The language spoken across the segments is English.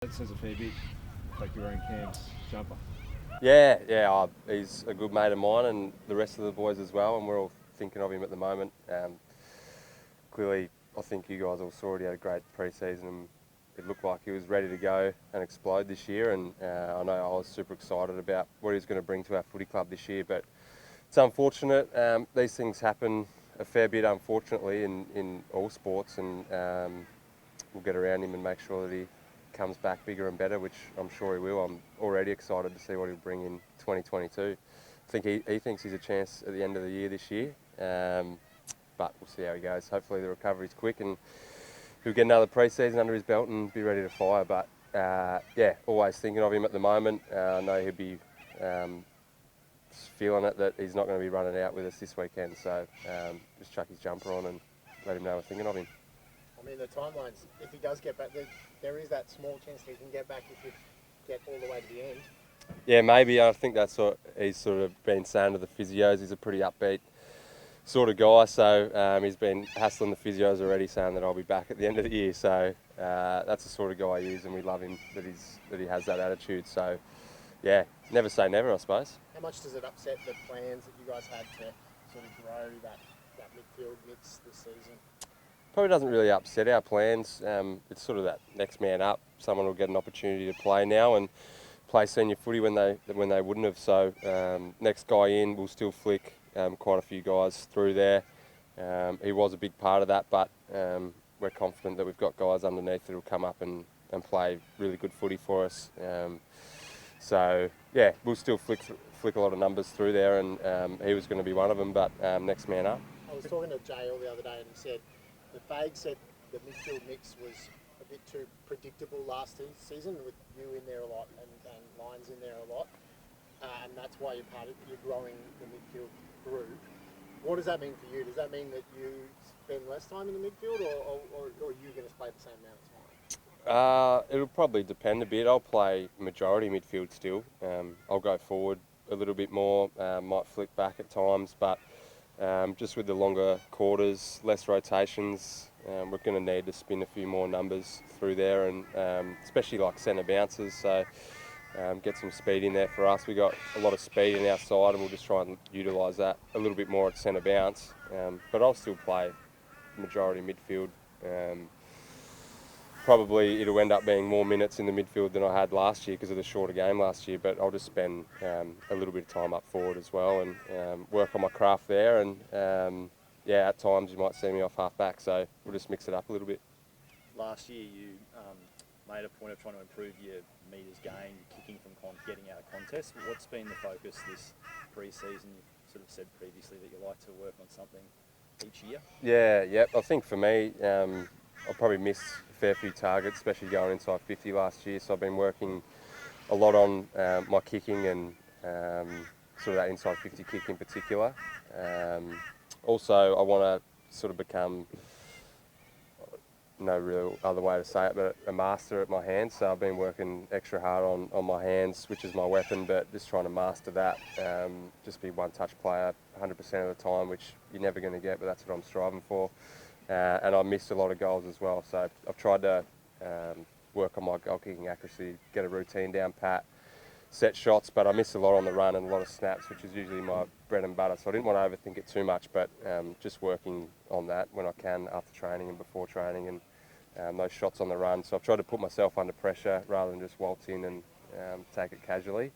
That says a fair bit, like you're wearing Cam's jumper. Yeah. He's a good mate of mine and the rest of the boys as well, and we're all thinking of him at the moment. Clearly, I think you guys all saw it. He had a great pre-season and it looked like he was ready to go and explode this year. And I know I was super excited about what he was going to bring to our footy club this year. But it's unfortunate. These things happen a fair bit, unfortunately, in all sports, and we'll get around him and make sure that he comes back bigger and better, which I'm sure he will. I'm already excited to see what he'll bring in 2022. I think he thinks he's a chance at the end of the year this year, but we'll see how he goes. Hopefully the recovery's quick and he'll get another pre-season under his belt and be ready to fire. But yeah, always thinking of him at the moment. I know he'll be feeling it that he's not going to be running out with us this weekend, so just chuck his jumper on and let him know we're thinking of him. I mean, the timelines, if he does get back, there is that small chance that he can get back if you get all the way to the end. Yeah, maybe. I think that's what he's sort of been saying to the physios. He's a pretty upbeat sort of guy, so he's been hassling the physios already, saying that I'll be back at the end of the year. So that's the sort of guy he is, and we love him that he has that attitude. So yeah, never say never, I suppose. How much does it upset the plans that you guys had to sort of grow that midfield mix this season? Probably doesn't really upset our plans. It's sort of that next man up. Someone will get an opportunity to play now and play senior footy when they wouldn't have. So next guy in, we'll still flick quite a few guys through there. He was a big part of that, but we're confident that we've got guys underneath that will come up and play really good footy for us. So yeah, we'll still flick a lot of numbers through there, and he was going to be one of them. But next man up. I was talking to Jay the other day, and he said the Fag said the midfield mix was a bit too predictable last season, with you in there a lot and Lions in there a lot, and that's why you're growing the midfield group. What does that mean for you? Does that mean that you spend less time in the midfield, or are you going to play the same amount of time? It'll probably depend a bit. I'll play majority midfield still. I'll go forward a little bit more, might flick back at times, but just with the longer quarters, less rotations, we're going to need to spin a few more numbers through there, and especially like centre bounces, so get some speed in there for us. We've got a lot of speed in our side, and we'll just try and utilise that a little bit more at centre bounce. But I'll still play majority midfield. Probably it'll end up being more minutes in the midfield than I had last year because of the shorter game last year, but I'll just spend a little bit of time up forward as well and work on my craft there. And yeah, at times you might see me off half back, so we'll just mix it up a little bit. Last year you made a point of trying to improve your metres gained, your kicking from getting out of contests. What's been the focus this pre-season? You've sort of said previously that you like to work on something each year. Yeah. I think for me, I probably missed a fair few targets, especially going inside 50 last year. So I've been working a lot on my kicking and sort of that inside 50 kick in particular. Also, I want to sort of become, no real other way to say it, but a master at my hands. So I've been working extra hard on my hands, which is my weapon, but just trying to master that. Just be one-touch player 100% of the time, which you're never going to get, but that's what I'm striving for. And I missed a lot of goals as well. So I've tried to work on my goal kicking accuracy, get a routine down pat, set shots, but I missed a lot on the run and a lot of snaps, which is usually my bread and butter. So I didn't want to overthink it too much, but just working on that when I can after training and before training, and those shots on the run. So I've tried to put myself under pressure rather than just waltz in and take it casually.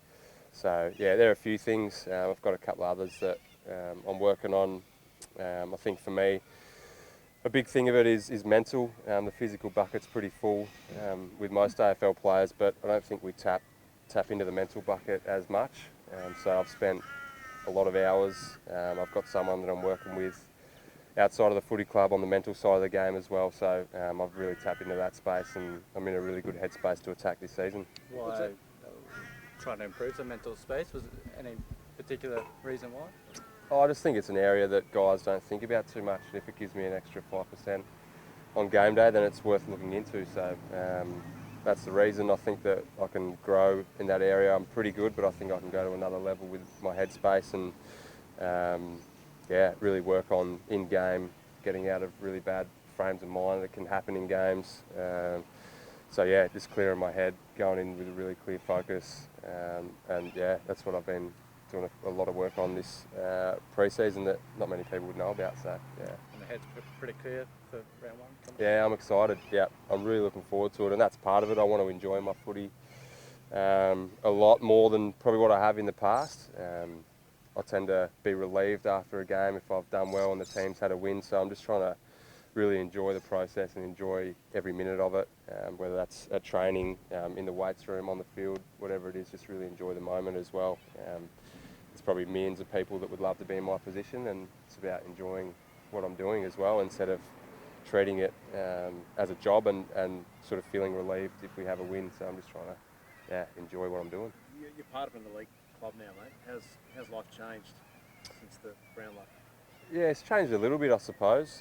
So yeah, there are a few things. I've got a couple others that I'm working on. I think for me, a big thing of it is mental. The physical bucket's pretty full with most AFL players, but I don't think we tap into the mental bucket as much. So I've spent a lot of hours. I've got someone that I'm working with outside of the footy club on the mental side of the game as well. So I've really tapped into that space, and I'm in a really good headspace to attack this season. Why trying to improve the mental space? Was there any particular reason why? I just think it's an area that guys don't think about too much, and if it gives me an extra 5% on game day, then it's worth looking into. So that's the reason. I think that I can grow in that area. I'm pretty good, but I think I can go to another level with my headspace and really work on in-game, getting out of really bad frames of mind that can happen in games. So yeah, just clear in my head, going in with a really clear focus, and yeah, that's what I've been doing a lot of work on this pre-season that not many people would know about. So yeah. And the head's pretty clear for round one. Yeah, I'm excited. Yeah, I'm really looking forward to it, and that's part of it. I want to enjoy my footy a lot more than probably what I have in the past. I tend to be relieved after a game if I've done well and the team's had a win. So I'm just trying to really enjoy the process and enjoy every minute of it, whether that's at training, in the weights room, on the field, whatever it is, just really enjoy the moment as well. There's probably millions of people that would love to be in my position, and it's about enjoying what I'm doing as well instead of treating it as a job and sort of feeling relieved if we have a win. So I'm just trying to enjoy what I'm doing. You're part of an elite club now, mate. How's life changed since the Brownlow? Yeah, it's changed a little bit, I suppose.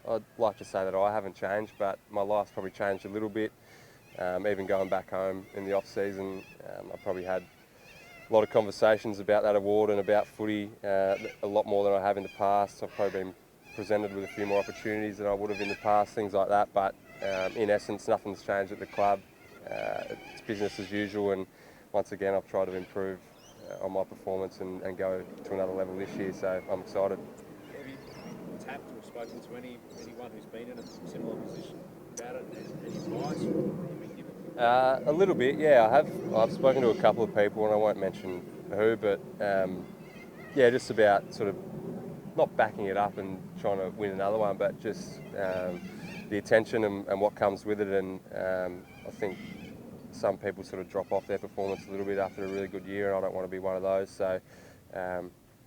I'd like to say that I haven't changed, but my life's probably changed a little bit. Even going back home in the off-season, I probably had a lot of conversations about that award and about footy, a lot more than I have in the past. I've probably been presented with a few more opportunities than I would have in the past, things like that. But in essence, nothing's changed at the club. It's business as usual, and once again, I've tried to improve on my performance and go to another level this year. So I'm excited. Have you tapped or spoken to anyone who's been in a similar position about it? Any advice you've been given? A little bit, yeah. I have. I've spoken to a couple of people, and I won't mention who, but yeah, just about sort of not backing it up and trying to win another one, but just the attention and what comes with it. And I think some people sort of drop off their performance a little bit after a really good year, and I don't want to be one of those. So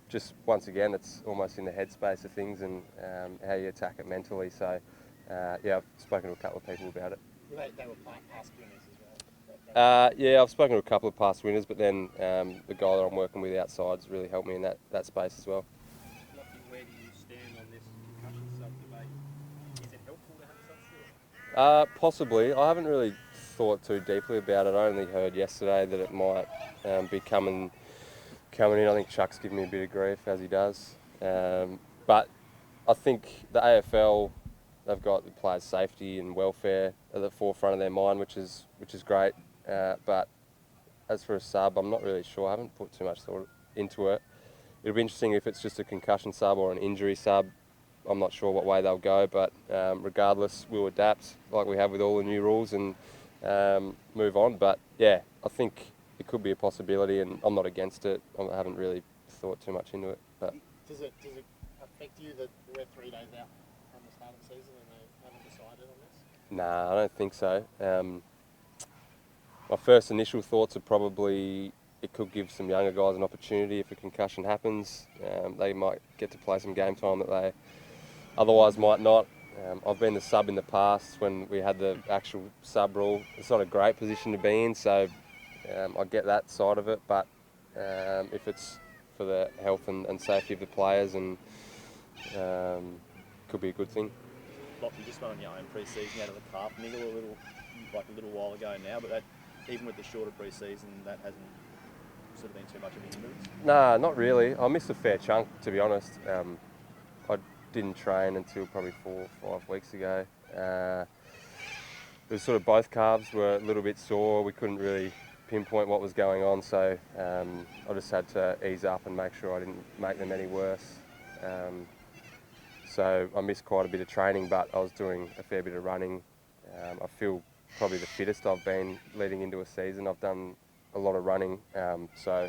just once again, it's almost in the headspace of things and how you attack it mentally. So yeah, I've spoken to a couple of people about it. They were past winners as well. Yeah, I've spoken to a couple of past winners, but then the guy that I'm working with outside's really helped me in that space as well. Lachie, where do you stand on this concussion sub-debate? Is it helpful to have such thought? Possibly. I haven't really thought too deeply about it. I only heard yesterday that it might be coming in. I think Chuck's giving me a bit of grief, as he does. But I think the AFL, they've got the players' safety and welfare at the forefront of their mind, which is great. But as for a sub, I'm not really sure. I haven't put too much thought into it. It'll be interesting if it's just a concussion sub or an injury sub. I'm not sure what way they'll go, but regardless, we'll adapt like we have with all the new rules and move on. But yeah, I think it could be a possibility, and I'm not against it. I haven't really thought too much into it. But Does it affect you that we're 3 days out from the start of the season and they haven't decided on this? nah, I don't think so. My first initial thoughts are probably it could give some younger guys an opportunity if a concussion happens. They might get to play some game time that they otherwise might not. I've been the sub in the past when we had the actual sub rule. It's not a great position to be in, so I get that side of it. But if it's for the health and safety of the players, and could be a good thing. Lachie, just on your own pre-season, you had a calf niggle a little while ago now, but that, even with the shorter pre-season, that hasn't sort of been too much of a hindrance? Nah, not really. I missed a fair chunk, to be honest. I didn't train until probably 4 or 5 weeks ago. It was sort of both calves were a little bit sore. We couldn't really pinpoint what was going on, so I just had to ease up and make sure I didn't make them any worse. So I missed quite a bit of training, but I was doing a fair bit of running. I feel probably the fittest I've been leading into a season. I've done a lot of running, so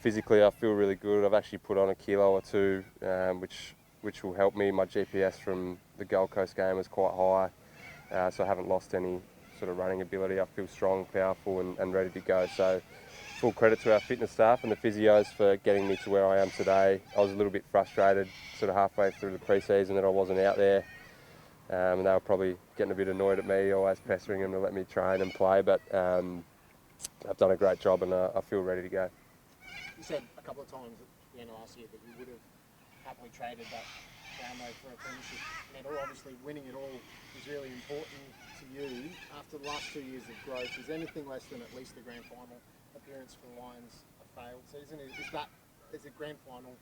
physically I feel really good. I've actually put on a kilo or two, which will help me. My GPS from the Gold Coast game was quite high, so I haven't lost any sort of running ability. I feel strong, powerful and ready to go. So full credit to our fitness staff and the physios for getting me to where I am today. I was a little bit frustrated sort of halfway through the pre-season that I wasn't out there. And they were probably getting a bit annoyed at me, always pestering them to let me train and play. But I've done a great job and I feel ready to go. You said a couple of times at the end of last year that you would have happily traded that Brownlow for a premiership medal. Obviously, winning it all is really important to you. After the last 2 years of growth, is anything less than at least the grand final appearance for the Lions a failed season? Is the grand final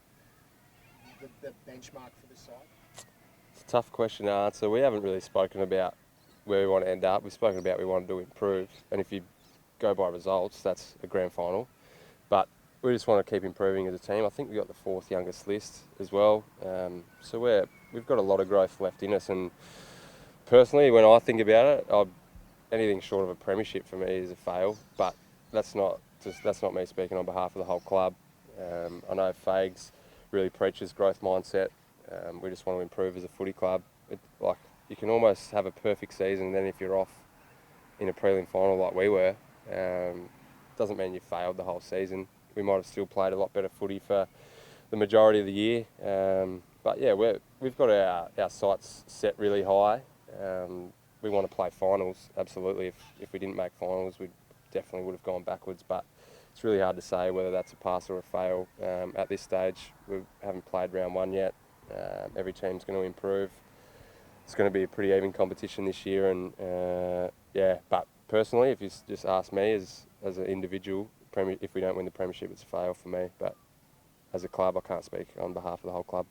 the benchmark for this side? It's a tough question to answer. We haven't really spoken about where we want to end up. We've spoken about we wanted to improve, and if you go by results, that's a grand final. But we just want to keep improving as a team. I think we've got the 4th youngest list as well. So we've got a lot of growth left in us. And personally, when I think about it, anything short of a premiership for me is a fail. But that's not me speaking on behalf of the whole club. I know Fags really preaches growth mindset. We just want to improve as a footy club. You can almost have a perfect season, and then if you're off in a prelim final like we were, doesn't mean you failed the whole season. We might have still played a lot better footy for the majority of the year. But yeah, we've got our sights set really high. We want to play finals, absolutely. If we didn't make finals, we definitely would have gone backwards. But it's really hard to say whether that's a pass or a fail at this stage. We haven't played round 1 yet. Every team's going to improve. It's going to be a pretty even competition this year, and but personally, if you just ask me as an individual, if we don't win the premiership, it's a fail for me. But as a club, I can't speak on behalf of the whole club.